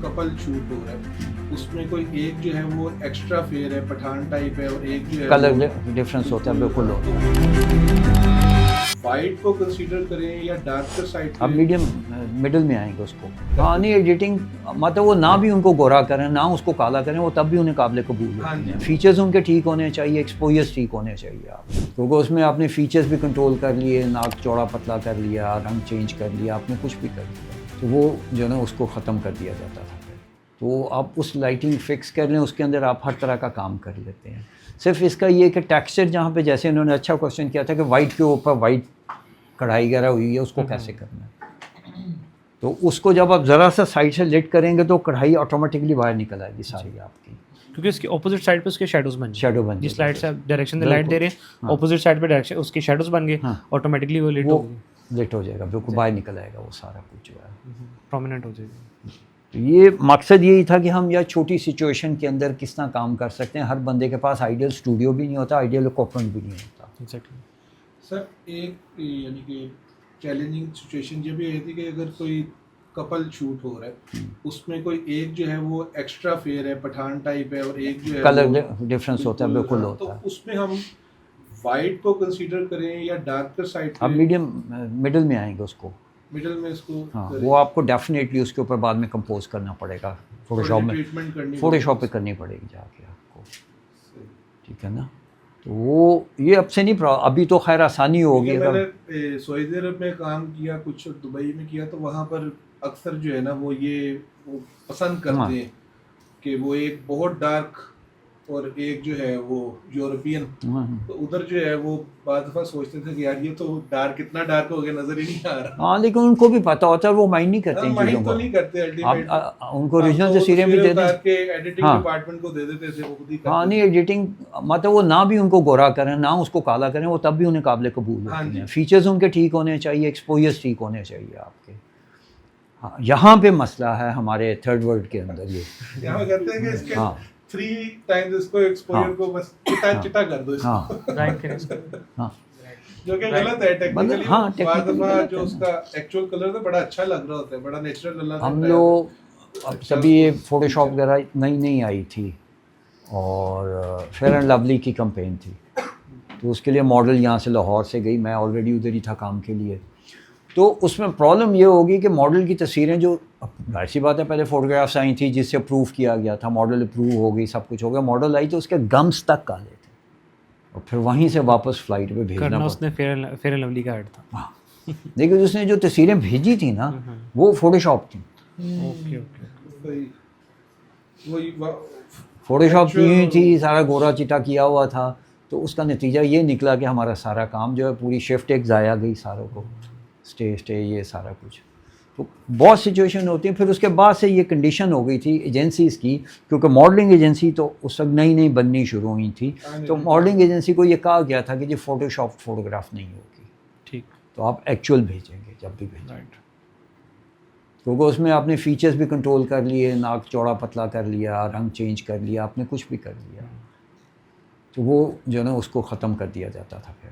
Couple shoot हो रहा है, उसमें कोई एक जो है वो एक्स्ट्रा फेयर है, पठान टाइप है, और एक जो है कलर वो डिफरेंस होता है, बिल्कुल होता है। वाइट को कंसीडर करें या डार्कर साइड अब पे। मीडियम मिडिल में आएंगे उसको। हाँ नहीं, एडिटिंग मतलब वो ना भी उनको गोरा करें ना उसको काला करें, वो तब भी उन्हें काबिल कबूल हाँ होती जी। हैं। फीचर्स उनके ठीक होने चाहिए, एक्सपोजर्स ठीक होने चाहिए आप, क्योंकि उसमें आपने फीचर्स भी कंट्रोल कर लिए, नाक चौड़ा पतला कर लिया, रंग चेंज कर लिया, आपने कुछ भी कर लिया, तो वो जो है ना उसको ख़त्म कर दिया जाता था। तो आप उस लाइटिंग फिक्स कर लें, उसके अंदर आप हर तरह का काम कर लेते हैं। सिर्फ इसका ये कि टेक्सचर जहाँ पे, जैसे इन्होंने अच्छा क्वेश्चन किया था कि वाइट के ऊपर वाइट कढ़ाई वगैरह हुई है, उसको कैसे करना है। तो उसको जब आप ज़रा सा साइड से लिट करेंगे तो कढ़ाई ऑटोमेटिकली बाहर निकल आएगी सारी आपकी, क्योंकि उसके ऑपोजिट साइड पे उसके शेडोज बन शेडो बन जिस जाएगी। लाइट से आप डायरेक्शन में लाइट दे रहे हैं, हाँ। ऑपोजिट साइड पे डायरेक्शन उसके शेडोज बन गए, हाँ। ऑटोमेटिकली वो लिट वो होगी, लिट हो जाएगा, बिल्कुल बाहर निकल आएगा वो सारा कुछ जो है। प्रोमिनेंट हो जाएगी। तो ये मकसद यही था कि हम यह छोटी सिचुएशन के अंदर किस तरह काम कर सकते हैं। हर बंदे के पास आइडियल स्टूडियो भी नहीं होता, आइडियल इक्विपमेंट भी नहीं होता। एग्जैक्टली। सर एक यानी कि चैलेंजिंग सिचुएशन ये भी रहती है कि अगर कोई कपल शूट हो रहा है, उसमें कोई एक जो है वो एक्स्ट्रा फेयर है, पठान टाइप है, और एक जो है कलर वो डिफरेंस होता है, बिल्कुल हाँ, होता तो है। उसमें हम वाइट को कंसीडर करें या डार्कर साइड अब पे। मीडियम मिडिल में आएंगे उसको। मिडिल में इसको हाँ, करें। वो आपको डेफिनेटली उसके ऊपर बाद में कंपोज करना पड़ेगा, फोटोशॉप में, ट्रीटमेंट करनी फोटोशॉप पे करनी पड़ेगी जाके आपको, ठीक है ना। तो वो ये अब से नहीं, अभी तो खैर आसानी होगी। क्योंकि अगर मैंने सऊदी अरब में काम किया, कुछ दुबई में किया, तो वहाँ पर अक्सर जो है ना वो पसंद हाँ। करते हैं कि वो एक बहुत डार्क और एक जो है वो यूरोपियन, तो उधर जो है वो बाद दफा सोचते थे कि यार ये तो डार्क, इतना डार्क हो गया, नजर ही नहीं आ रहा। हाँ, लेकिन उनको भी पता होता है, वो माइंड नहीं करते इन चीज़ों माइंड को। तो नहीं करते अल्टीमेटली। आप उनको ओरिजिनल तस्वीरें भी दे दें के एडिटिंग हाँ। डिपार्टमेंट को दे देते थे, वो खुद ही करते हाँ थे। नहीं, एडिटिंग मतलब वो ना भी उनको गोरा करें ना उसको काला करें, वो तब भी उन्हें काबिल कबूल हाँ होती जी। हैं। फीचर्स उनके ठीक होने चाहिए, एक्सपोजर्स ठीक होने चाहिए आपके। हाँ, यहाँ पे मसला है हमारे थर्ड वर्ल्ड के अंदर ये। यहाँ कहते हैं कि इसके हाँ। 3 टाइम्स इसको एक्सपोजर हाँ। को बस चिटा हाँ। चिटा कर दो इसको। हाँ। राइट करें। हाँ, जो कि गलत है टेक्निकली। मतलब हाँ, बाद technically दफा गलत जो है उसका एक्चुअल कलर था बड़ा अच्छा लग रहा होता है, बड़ा नेचुरल अल्लाह ने हम बनाया लोग अब अच्छा तभी ये उसको फोटोशॉप feature। वगैरह नई नई आई थी, और फेयर एंड लवली की कैंपेन थी, तो उसके लिए मॉडल यहाँ से लाहौर से गई, मैं ऑलरेडी उधर ही था काम के लिए। तो उसमें प्रॉब्लम ये होगी कि मॉडल की तस्वीरें जो, ऐसी बात है पहले फ़ोटोग्राफ्स आई थी जिससे अप्रूव किया गया था, मॉडल अप्रूव हो गई, सब कुछ हो गया, मॉडल आई तो उसके गम्स तक काले थे, और फिर वहीं से वापस फ़्लाइट पे भेजना करना पड़ा। उसने फेयर एंड लवली का ऐड था। हाँ, लेकिन उसने जो तस्वीरें भेजी थी ना वो फ़ोटोशॉप थी। Okay okay. वही फ़ोटोशॉप की हुई actual- थी, सारा गोरा चिटा किया हुआ था, तो उसका नतीजा ये निकला कि हमारा सारा काम जो है, पूरी शिफ्ट एक ज़ाया गई सारों को, स्टे ये सारा कुछ। तो बहुत सिचुएशन होती है। फिर उसके बाद से ये कंडीशन हो गई थी एजेंसीज़ की, क्योंकि मॉडलिंग एजेंसी तो उस वक्त नई नई बननी शुरू हुई थी, तो मॉडलिंग एजेंसी को ये कहा गया था कि जी फ़ोटोशॉप फ़ोटोग्राफ नहीं होगी, ठीक। तो आप एक्चुअल भेजेंगे जब भी भेजेंगे, राइट। क्योंकि उसमें आपने फीचर्स भी कंट्रोल कर लिए, नाक चौड़ा पतला कर लिया, रंग चेंज कर लिया, आपने कुछ भी कर लिया, तो वो जो है ना उसको ख़त्म कर दिया जाता था। फिर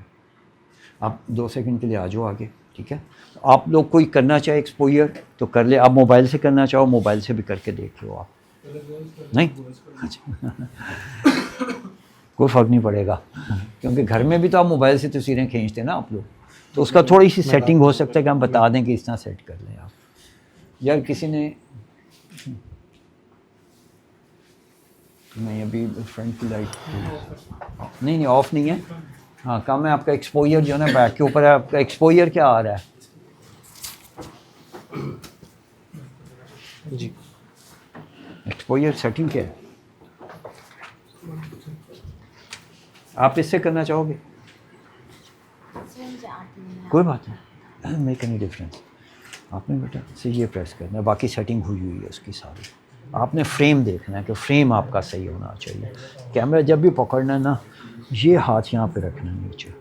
आप 2 सेकंड के लिए आ जाओ आगे, ठीक है। आप लोग कोई करना चाहे एक्सपोजर तो कर ले, आप मोबाइल से करना चाहो मोबाइल से भी करके देख लो आप, नहीं अच्छा कोई फ़र्क नहीं पड़ेगा, क्योंकि घर में भी तो आप मोबाइल से तस्वीरें खींचते हैं ना आप लोग, तो उसका थोड़ी सी सेटिंग हो सकता है कि हम बता दें कि इस तरह सेट कर लें आप। यार किसी ने नहीं, अभी फ्रंट की लाइट नहीं ऑफ नहीं है। हाँ, काम है आपका एक्सपोजर जो है ना बैक के ऊपर है, आपका एक्सपोजर क्या आ रहा है जी। एक्सपोजर सेटिंग क्या है, आप इससे करना चाहोगे? कोई बात नहीं, मेक एनी डिफरेंस। आपने बेटा से ये प्रेस करना है, बाकी सेटिंग हुई हुई है उसकी सारी। आपने फ्रेम देखना है कि फ्रेम आपका सही होना चाहिए। कैमरा जब भी पकड़ना है ना, ये हाथ यहाँ पे रखना है नीचे,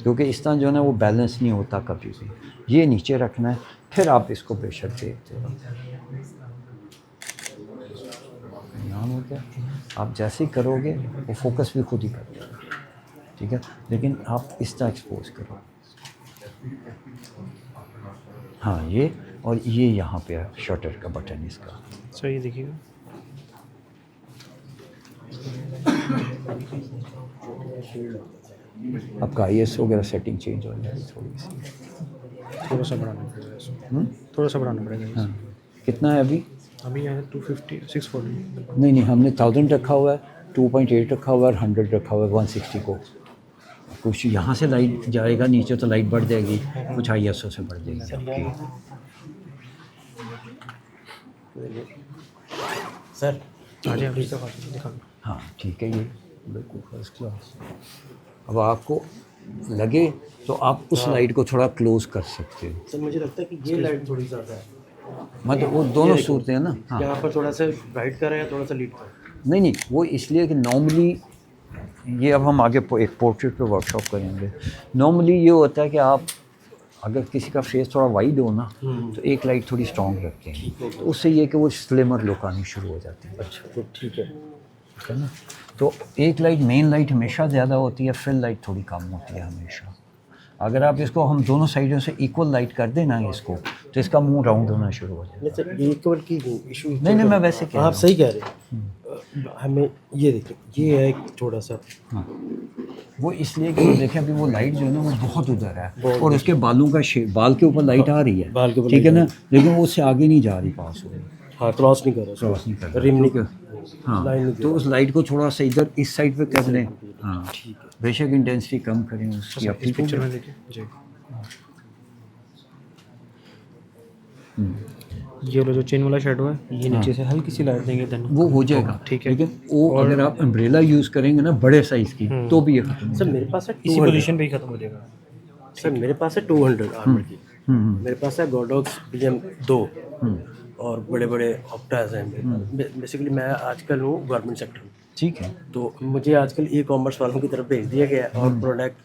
क्योंकि इस तरह जो है ना वो बैलेंस नहीं होता कभी भी, ये नीचे रखना है, फिर आप इसको बेशक देखते हो। यहाँ हो गया, आप जैसे ही करोगे वो फोकस भी खुद ही कर देगा, ठीक है, लेकिन आप इस तरह एक्सपोज करो। हाँ, ये और ये यहाँ पे है शटर का बटन इसका। सो ये देखिएगा, आपका IS वगैरह सेटिंग चेंज हो जाएगी थोड़ी सी। थोड़ा सा बढ़ाना पड़ेगा इसको, थोड़ा सा बढ़ाना पड़ेगा हाँ, इसको। कितना है अभी? अभी यहाँ 250 640। नहीं हमने 1000 रखा हुआ है, 2.8 रखा हुआ है, 100 रखा हुआ है 160 को। कुछ यहाँ से लाइट जाएगा नीचे तो लाइट बढ़ जाएगी, कुछ ISO से बढ़ जाएगी आपकी। सर हाँ जी, अभी तक दिखा। हाँ ठीक है, ये बिल्कुल फर्स्ट क्लास। अब आपको लगे तो आप उस लाइट को थोड़ा क्लोज कर सकते हो। सर मुझे लगता है कि ये लाइट थोड़ी ज़्यादा है, मतलब वो दोनों सूरतें हैं ना। हाँ यहाँ पर थोड़ा सा राइट का है या थोड़ा सा लीड का है। नहीं वो इसलिए कि नॉर्मली ये, अब हम आगे एक पोर्ट्रेट पे वर्कशॉप करेंगे। नॉर्मली ये होता है कि आप अगर किसी का फेस थोड़ा वाइड हो ना तो एक लाइट थोड़ी स्ट्रॉन्ग रखते हैं, तो उससे ये कि वो स्लिमर लुक आनी शुरू हो जाती है। अच्छा तो ठीक है। ठीक है ना। तो एक लाइट, मेन लाइट हमेशा ज़्यादा होती है, फिल लाइट थोड़ी कम होती है हमेशा। अगर आप इसको हम दोनों साइडों से इक्वल लाइट कर देना इसको, तो इसका मुंह राउंड होना शुरू हो जाएगा। नहीं सर ये केवल की इशू नहीं मैं वैसे कह रहा आप हूँ। सही कह रहे हैं। हमें ये देखिए, ये है एक थोड़ा सा हाँ, वो इसलिए कि देखें अभी वो लाइट जो है ना वो बहुत उधर है और उसके बालों का बाल के ऊपर लाइट आ रही बाल के है, ऊपर ठीक है लाइट ना, लेकिन वो उससे आगे नहीं जा रही, पास हो रही, हाँ क्रॉस नहीं कर रहा, क्रॉस नहीं कर रहा। रिम नहीं क्योंकि- हाँ लाइन नहीं तो उस लाइट को थोड़ा सा इधर इस साइड पे कर लें। हाँ ठीक है। बेशक इंटेंसिटी कम करें उसकी अपनी इस पिक्चर में देखिए जी, ये लो जो चेन वाला शेडो है, ये नीचे से हल्की सी लाइट देंगे देन वो हो जाएगा। ठीक है। लेकिन वो अगर आप अम्ब्रेला यूज़ करेंगे ना बड़े साइज़ की तो भी ये खत्म हो सर मेरे पास है इसी 200, पोजीशन पे ही खत्म हो जाएगा। सर मेरे पास है 200 आर्मर की, मेरे पास है गोडॉक्स PM 2 और बड़े बड़े ऑप्टाज हैं। बेसिकली मैं आजकल हूँ गवर्नमेंट सेक्टर में, ठीक है। तो मुझे आजकल E-कॉमर्स वालों की तरफ भेज दिया गया है और प्रोडक्ट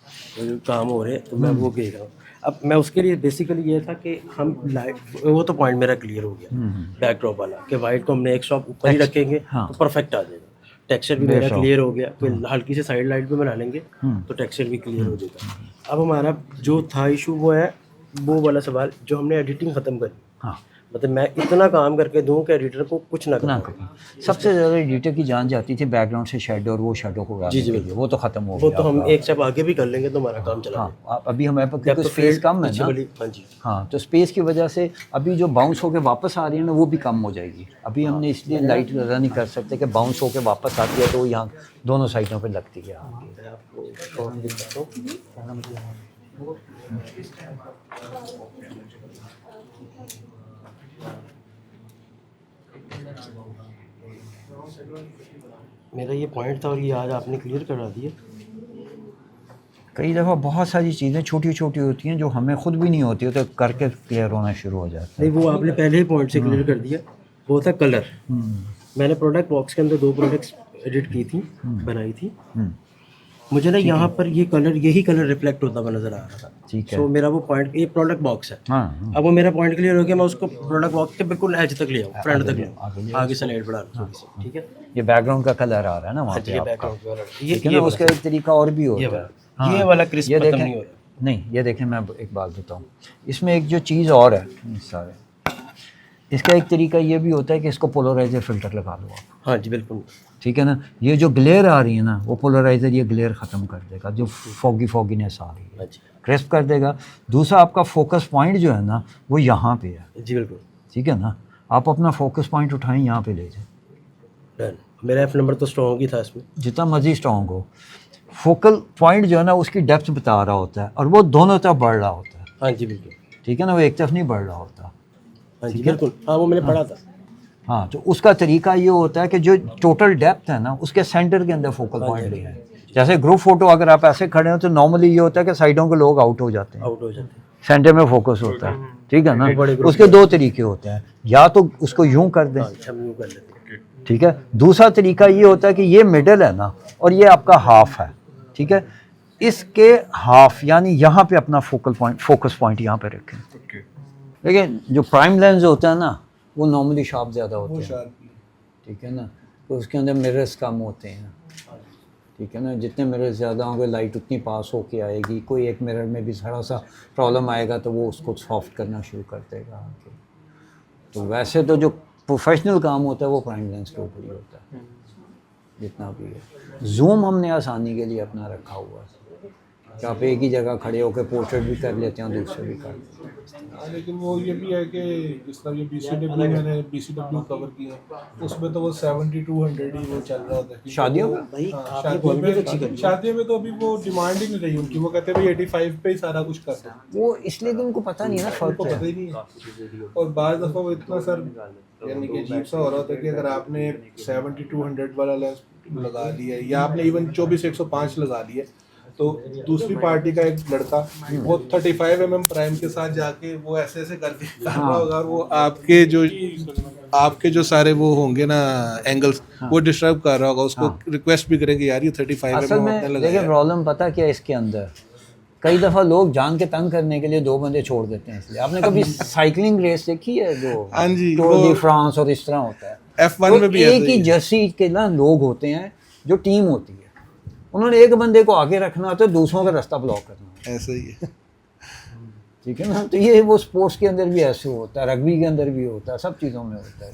काम हो रहे हैं, तो मैं वो भेज रहा हूँ। अब मैं उसके लिए बेसिकली ये था कि हम लाइट, वो तो पॉइंट मेरा क्लियर हो गया बैकड्रॉप वाला, कि वाइट को हमने एक शॉप ऊपर ही रखेंगे तो परफेक्ट आ जाएगा। टेक्सचर भी मेरा क्लियर हो गया, फिर हल्की से साइड लाइट भी बना लेंगे तो टेक्सचर भी क्लियर हो जाएगा। अब हमारा जो था इशू वो है वो वाला सवाल, जो हमने एडिटिंग ख़त्म करी। हाँ मतलब मैं इतना काम करके दूं कि एडिटर को कुछ ना ना करना। करें। सबसे ज़्यादा एडिटर की जान जाती थी बैकग्राउंड से शेडो, और वो शेडो को गाने के लिए, वो तो ख़त्म हो वो गया तो हम आपका। एक स्टेप आगे भी कर लेंगे तो हमारा काम चला हाँ आप अभी हमारे पास जाएगा। क्योंकि तो स्पेस फिर कम है पीछे ना। वाली, हाँ जी हाँ तो स्पेस की वजह से अभी जो बाउंस होके वापस आ रही है ना वो भी कम हो जाएगी। अभी हमने इसलिए लाइट ज़्यादा नहीं कर सकते कि बाउंस होके वापस आती है तो यहाँ दोनों साइडों पे लगती है। मैं आपको शॉर्ट दिखाता हूँ। मेरा ये पॉइंट था और ये आज आपने क्लियर करा दिया। कई दफ़ा बहुत सारी चीज़ें छोटी छोटी होती हैं जो हमें खुद भी नहीं होती, तो करके क्लियर होना शुरू हो जाता है। नहीं वो आपने पहले ही पॉइंट से क्लियर कर दिया, वो था कलर। मैंने प्रोडक्ट बॉक्स के अंदर 2 प्रोडक्ट्स एडिट की थी, बनाई थी। मुझे ना यहाँ पर ये कलर, यही कलर रिफ्लेक्ट होता हुआ नजर आ रहा था। ठीक है। सो मेरा वो पॉइंट, ये प्रोडक्ट बॉक्स है। हाँ अब वो मेरा पॉइंट क्लियर हो गया, मैं उसको प्रोडक्ट बॉक्स के बिल्कुल एज तक ले आऊँ, फ्रंट तक ले आऊँ, आगे से लाइट बढ़ा लूँ थोड़ी सी, ठीक है। ये बैकग्राउंड का कलर आ रहा है ना वहाँ पे ये आपका, बैकग्राउंड वाला, ठीक है ना। उसका एक तरीका और भी होता है। हाँ, ये वाला क्रिस्प ये खत्म देखें, नहीं हो रहा। नहीं ये देखें मैं एक बात बताऊँ, इसमें एक जो चीज़ और है सारे, इसका एक तरीका ये भी होता है कि इसको पोलराइजर फिल्टर लगा लो आप, हाँ जी बिल्कुल। ठीक है ना। ये जो ग्लेयर आ रही है ना वो पोलराइजर ये ग्लेयर ख़त्म कर देगा, जो फॉगीनेस आ रही है हाँ जी क्रिस्प कर देगा। दूसरा आपका फोकस पॉइंट जो है ना वो यहाँ पे है, जी बिल्कुल ठीक है ना। आप अपना फोकस पॉइंट उठाएं, यहाँ पे ले जाएं, डन। मेरा F नंबर तो स्ट्रॉन्ग ही था इसमें। जितना मर्जी स्ट्रॉन्ग हो, फोकल पॉइंट जो है ना उसकी डेप्थ बता रहा होता है और वो दोनों तरफ बढ़ रहा होता है, हाँ जी बिल्कुल, ठीक है ना। वो एक तरफ नहीं बढ़ रहा होता। हाँ जी बिल्कुल, हाँ वो मैंने पढ़ा था। हाँ तो उसका तरीका ये होता है कि जो टोटल डेप्थ है ना उसके सेंटर के अंदर फोकल पॉइंट लेना है। जैसे ग्रुप फोटो अगर आप ऐसे खड़े हो तो नॉर्मली ये होता है कि साइडों के लोग आउट हो जाते हैं, आउट हो जाते हैं। सेंटर में फोकस होता है, ठीक है ना। उसके 2 तरीके होते हैं, या तो उसको यूं कर दें, अच्छा हम यूँ कर लेते हैं। ठीक है। दूसरा तरीका ये होता है कि ये मिडल है ना और ये आपका हाफ है, ठीक है। इसके हाफ यानी यहाँ पे अपना फोकस पॉइंट यहाँ पे रखें। लेकिन जो प्राइम लेंस होता है ना वो नॉर्मली शार्प ज़्यादा होते हैं, ठीक है ना। तो उसके अंदर मिरर्स कम होते हैं, ठीक है ना। जितने मिरर्स ज़्यादा होंगे लाइट उतनी पास होके आएगी। कोई एक मिरर में भी थोड़ा सा प्रॉब्लम आएगा तो वो उसको सॉफ्ट करना शुरू कर देगा। तो वैसे तो जो प्रोफेशनल काम होता है वो प्राइम लेंस के ऊपर ही होता है जितना भी है। जूम हमने आसानी के लिए अपना रखा हुआ है कि आप एक ही जगह खड़े होकर पोर्ट्रेट भी कर लेते हैं, दूसरे भी कर लेते हैं। लेकिन वो ये भी है कि जिस तरह ये BCW मैंने BCW कवर किया उसमें तो वो 70-200 ही वो चल रहा होता है। शादियों में? हाँ, शादियों में तो अभी वो डिमांड ही नहीं रही उनकी, वो कहते हैं भाई 85 पे ही सारा कुछ कर दो। वो इसलिए कि उनको पता नहीं है ना फर्क उनको क्या पता है। ही नहीं है। और बाज़ दफ़ा वो इतना सर यानी कि अजीब सा हो रहा होता है कि अगर आपने 70-200 वाला लेंस लगा लिया है या आपने इवन 24-105 लगा लिया तो दूसरी पार्टी का एक लड़का वो 35 mm प्राइम के साथ जाके वो ऐसे ऐसे करके कर रहा होगा और वो आपके जो सारे वो होंगे ना एंगल्स वो डिस्टर्ब कर रहा होगा, उसको रिक्वेस्ट भी करेंगे यार ये 35 असल mm में आपने देखिए लगाया। प्रॉब्लम पता क्या है इसके अंदर, कई दफ़ा लोग जान के तंग करने के लिए 2 बंदे छोड़ देते हैं। इसलिए आपने कभी साइकिलिंग रेस देखी है जो हाँ जी, टूर वो डी फ्रांस और इस तरह होता है, F1 तो में भी एक ऐसा ही ही है। जर्सी के ना लोग होते हैं जो टीम होती है, उन्होंने एक बंदे को आगे रखना होता है, दूसरों का रास्ता ब्लॉक करना होता ऐसा ही है। है, ठीक है ना। तो ये वो स्पोर्ट्स के अंदर भी ऐसे होता है, रग्बी के अंदर भी होता है, सब चीज़ों में होता है।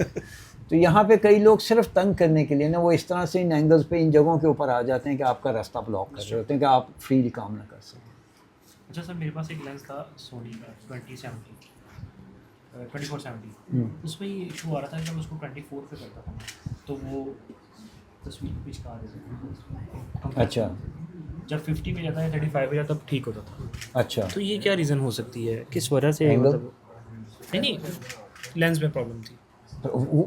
तो यहाँ पे कई लोग सिर्फ तंग करने के लिए ना वो इस तरह से इन एंगल्स पे इन जगहों के ऊपर आ जाते हैं कि आपका रास्ता ब्लॉक कर रहे होते हैं कि आप फ्रीली काम ना कर सकें। अच्छा सर, मेरे पास एक लेंस था सोनी का 2470, उसमें ये इशू आ रहा था कि मैं उसको 24 पे करता था तो वो तस्वीर पिच का आ रही अच्छा जब 50 पे जाता है 35 पे जाता तब ठीक होता था। अच्छा, तो ये क्या रीज़न हो सकती है, किस वजह से Angle? मतलब नहीं लेंस में प्रॉब्लम थी।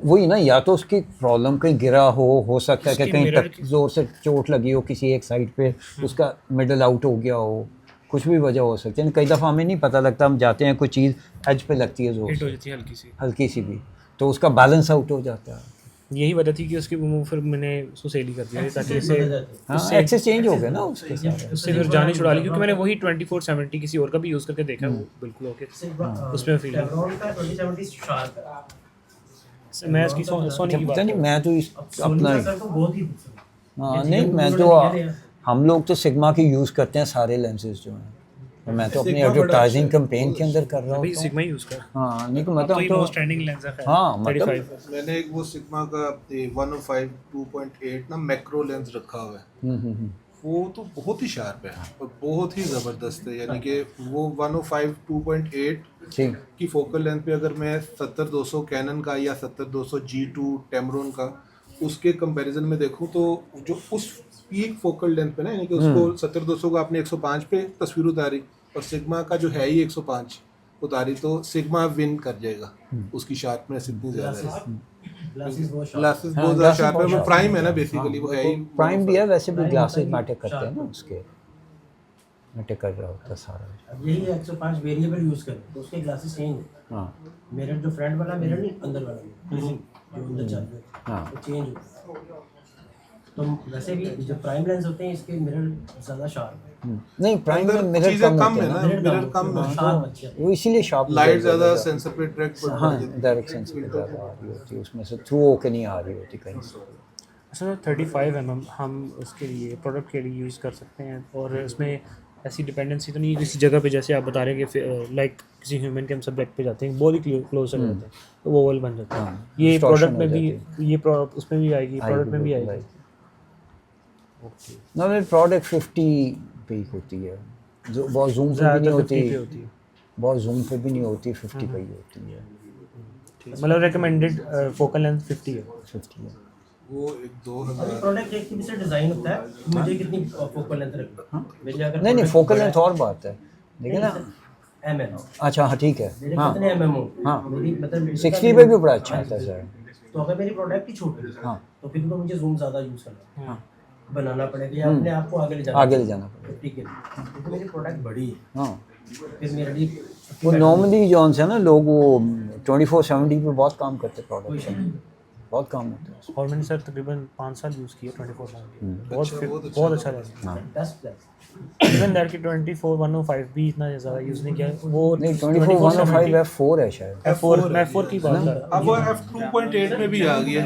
वही ना, या तो उसकी प्रॉब्लम कहीं गिरा हो सकता है कि उसकी कहीं mirror तक जोर से चोट लगी हो किसी एक साइड पे, उसका मिडल आउट हो गया हो, कुछ भी वजह हो सकती है। कई दफ़ा हमें नहीं पता लगता, हम जाते हैं कोई चीज़ एज पे लगती है जोर हिट हो से, जाती है हल्की सी। हल्की सी भी, तो उसका बैलेंस आउट हो जाता है। यही वजह थी कि उसकी वो फिर मैंने उसको सेल ही कर दिया ताकि इससे हाँ, एक्सेस चेंज हो गया ना उसके साथ। उससे फिर जाने छुड़ा ली, क्योंकि मैंने वही 2470 किसी और का भी यूज़ करके देखा, वो बिल्कुल ओके उसमें फील है। मैं इसकी सोनी की बात पता नहीं, मैं तो अपना हाँ नहीं, तो मैं तो हम लोग तो सिग्मा के यूज़ करते हैं सारे लेंसेज जो हैं, तो मैं तो अपनी Sigma बड़ा एडवर्टाइजिंग अच्छा है। कैंपेन के अंदर कर रहा अभी हूँ। सिग्मा ही यूज़ कर। हाँ नहीं तो अब तो ये मतलब मोस्ट ट्रेंडिंग लेंस है। हाँ, मतलब 35 मैंने एक वो सिग्मा का 105 2.8 ना मैक्रो लेंस रखा हुआ है, वो तो बहुत ही शार्प है और बहुत ही ज़बरदस्त है। यानी कि वो 105 2.8 ठीक की फोकल लेंथ पे अगर मैं 70-200 कैनन का या 70-200 G2 टेमरोन का उसके कंपैरिजन में देखूं तो जो उस पीक फोकल लेंथ पे ना, यानी कि उसको 70-200 का आपने 105 पे तस्वीर उतारी और सिग्मा का जो है ही 105 उतारी तो सिग्मा विन कर जाएगा, उसकी शार्पनेस इतनी ज़्यादा है। ग्लासेस बहुत ज़्यादा शार्प है, वो प्राइम है ना बेसिकली, वो है ही प्राइम भी है, वैसे भी ग्लासेस मैटर करते हैं ना, उसके मैटर कर रहा होता है सारा। अब यही 105 वेरिएबल यूज करें तो उसके ग्लासेस चेंज होते हाँ हैं। मिरर जो फ्रंट वाला मिरर नहीं, अंदर वाला जो अंदर चल रहा है हाँ वो चेंज होता है। तो वैसे भी जो प्राइम लेंस होते हैं इसके मिरर ज़्यादा शार्प है। नहीं, प्राइम में अंदर मिरर चीज़ें कम कम होते है हैं ना, ना, मिरर कम है, शार्प अच्छे हैं। वो इसीलिए शार्प लाइट ज़्यादा सेंसर पे डायरेक्ट पड़ हाँ जाती है। डायरेक्ट सेंस पे ज़्यादा आ रही होती है, उसमें से थ्रू होके नहीं आ रही होती कहीं से। अच्छा 35 mm हम उसके लिए प्रोडक्ट के लिए यूज़ कर सकते हैं और इसमें ऐसी डिपेंडेंसी तो नहीं है किसी जगह पे, जैसे आप बता रहे हैं कि लाइक किसी ह्यूमन के हम सब्जेक्ट पे जाते हैं बहुत ही क्लोज हो जाते हैं तो वो ओवल बन जाता है। हाँ, ये distortion प्रोडक्ट में हो भी जाती ये उसमें भी आएगी, प्रोडक्ट में भी आएगी। ना मेरी प्रोडक्ट 50 पे ही होती है, जो बहुत जूम पे भी नहीं ज़्यादातर 50 पे होती, होती है। बहुत जूम पे भी नहीं होती, 50 पे ही होती है। मतलब रिकमेंडेड फोकल लेंथ 50 है। 50 है। वो एक 2000 अभी प्रोडक्ट एक से डिज़ाइन होता है कि मुझे कितनी फोकल लेंथ रखनी है। मेरे अगर नहीं नहीं, product फोकल बड़ा लेंथ और बात है, देखिए ना। mm अच्छा हाँ ठीक है, मेरे हाँ कितने mm हो, हाँ। मेरी मतलब 60 पे भी बड़ा अच्छा आता है सर। तो अगर मेरी प्रोडक्ट ही छोटी है हाँ तो फिर तो मुझे जूम ज़्यादा यूज़ करना हाँ बनाना पड़ेगा या अपने आप को आगे ले जाना आगे ले जाना पड़ेगा। 50 के लिए, क्योंकि मेरी प्रोडक्ट बड़ी है। हाँ फिर मेरे लिए वो नॉर्मली जॉन से ना लोग वो 2470 पे बहुत काम करते प्रोडक्ट, बहुत काम होता है। और मैंने सर तकरीबन 5 साल यूज़ किया 24 बहुत बहुत बहुत अच्छा लगा। बेस्ट प्लेस इवन दैट कि 24-105 भी इतना ज़्यादा यूज़ नहीं किया वो नहीं 24-105 F4 है शायद। F4 मैं F4 की बात कर रहा अब वो F2.8 में भी आ गया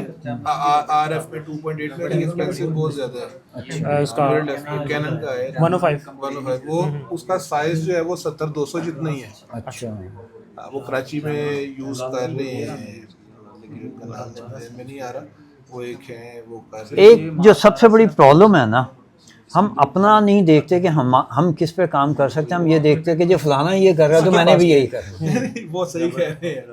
RF में 2.8 में, लेकिन एक्सपेंसिव बहुत ज़्यादा है। हूँ। उसका कैनन का है 105 105, वो उसका साइज जो है वो 70-200 जितना ही है। अच्छा वो कराची में यूज़ कर रहे हैं, लेकिन उनका नाम ज़हन में नहीं आ रहा। वो एक है, वो कर रहे हैं। एक जो सबसे बड़ी प्रॉब्लम है ना, हम अपना नहीं देखते कि हम किस पे काम कर सकते हैं, हम ये देखते हैं कि जो फलाना ये कर रहा है तो मैंने भी यही करना है। वो सही कह रहे हैं।